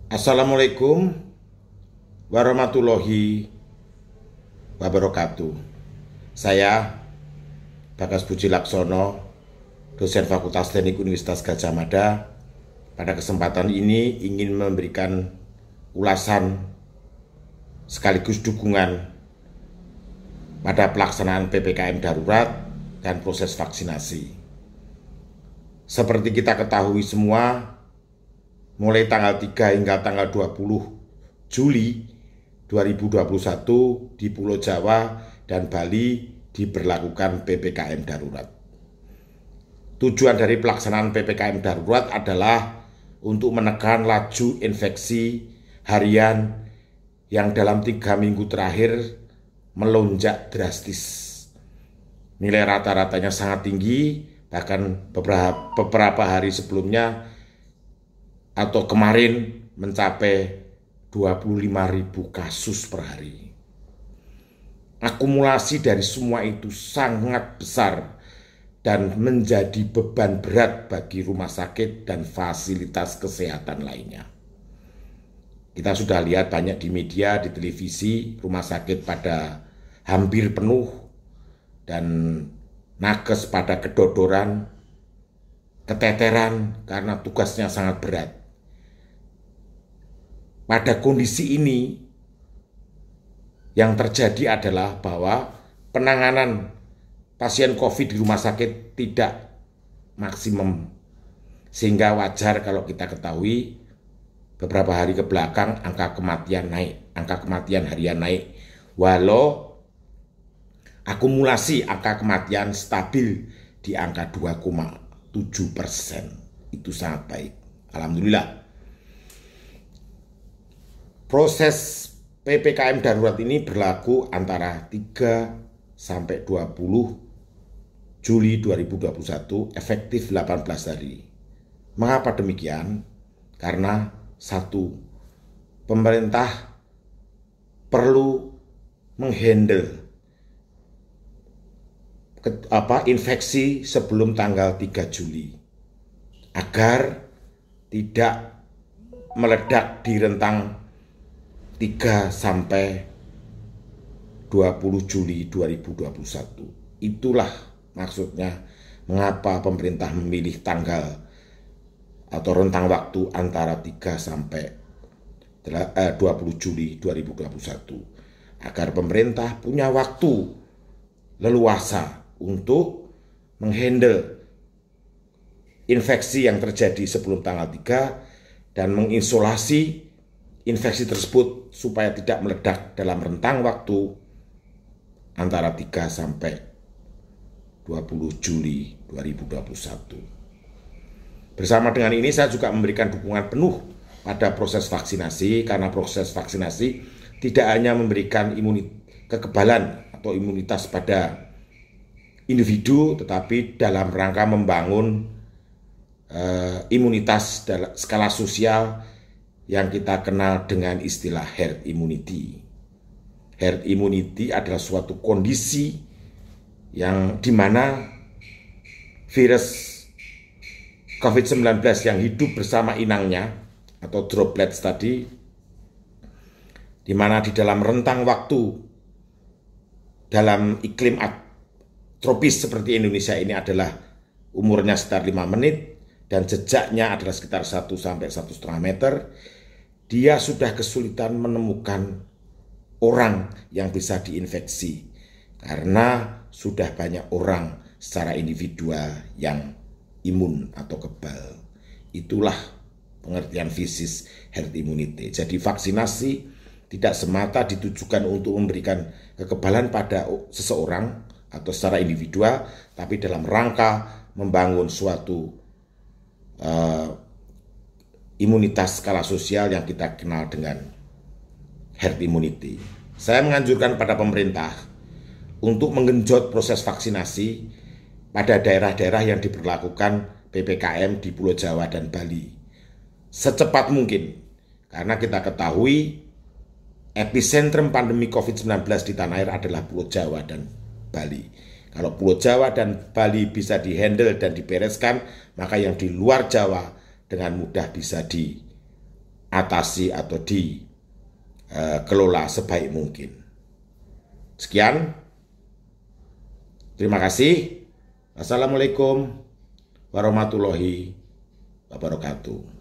Assalamualaikum warahmatullahi wabarakatuh. Saya Bagas Puji Laksono, dosen Fakultas Teknik Universitas Gadjah Mada. Pada kesempatan ini ingin memberikan ulasan sekaligus dukungan pada pelaksanaan PPKM darurat dan proses vaksinasi. Seperti kita ketahui semua, mulai tanggal 3 hingga tanggal 20 Juli 2021 di Pulau Jawa dan Bali diberlakukan PPKM darurat. Tujuan dari pelaksanaan PPKM darurat adalah untuk menekan laju infeksi harian yang dalam 3 minggu terakhir melonjak drastis. Nilai rata-ratanya sangat tinggi, bahkan beberapa hari sebelumnya atau kemarin mencapai 25.000 kasus per hari. Akumulasi dari semua itu sangat besar dan menjadi beban berat bagi rumah sakit dan fasilitas kesehatan lainnya. Kita sudah lihat banyak di media, di televisi, rumah sakit pada hampir penuh dan nakes pada kedodoran, keteteran karena tugasnya sangat berat. Pada kondisi ini, yang terjadi adalah bahwa penanganan pasien COVID di rumah sakit tidak maksimum. Sehingga wajar kalau kita ketahui beberapa hari ke belakang angka kematian naik, angka kematian harian naik. Walau akumulasi angka kematian stabil di angka 2,7%. Itu sangat baik. Alhamdulillah. Proses PPKM darurat ini berlaku antara 3 sampai 20 Juli 2021, efektif 18 hari. Mengapa demikian? Karena satu, pemerintah perlu menghandle infeksi sebelum tanggal 3 Juli agar tidak meledak di rentang 3 sampai 20 Juli 2021. Itulah maksudnya mengapa pemerintah memilih tanggal atau rentang waktu antara 3 sampai 20 Juli 2021 agar pemerintah punya waktu leluasa untuk menghandle infeksi yang terjadi sebelum tanggal 3 dan mengisolasi infeksi tersebut supaya tidak meledak dalam rentang waktu antara 3 sampai 20 Juli 2021. Bersama dengan ini saya juga memberikan dukungan penuh pada proses vaksinasi, karena proses vaksinasi tidak hanya memberikan kekebalan atau imunitas pada individu, tetapi dalam rangka membangun imunitas dalam skala sosial yang kita kenal dengan istilah herd immunity. Herd immunity adalah suatu kondisi yang dimana virus COVID-19 yang hidup bersama inangnya atau droplets tadi, dimana di dalam rentang waktu dalam iklim tropis seperti Indonesia ini adalah umurnya sekitar 5 menit dan jejaknya adalah sekitar 1 sampai 1,5 meter. Dia sudah kesulitan menemukan orang yang bisa diinfeksi karena sudah banyak orang secara individual yang imun atau kebal. Itulah pengertian fisis herd immunity. Jadi vaksinasi tidak semata ditujukan untuk memberikan kekebalan pada seseorang atau secara individual, tapi dalam rangka membangun suatu imunitas skala sosial yang kita kenal dengan herd immunity. Saya menganjurkan pada pemerintah untuk menggenjot proses vaksinasi pada daerah-daerah yang diberlakukan PPKM di Pulau Jawa dan Bali secepat mungkin, karena kita ketahui epicentrum pandemi COVID-19 di tanah air adalah Pulau Jawa dan Bali. Kalau Pulau Jawa dan Bali bisa dihandle dan dibereskan, maka yang di luar Jawa dengan mudah bisa diatasi atau dikelola sebaik mungkin. Sekian, terima kasih. Assalamualaikum warahmatullahi wabarakatuh.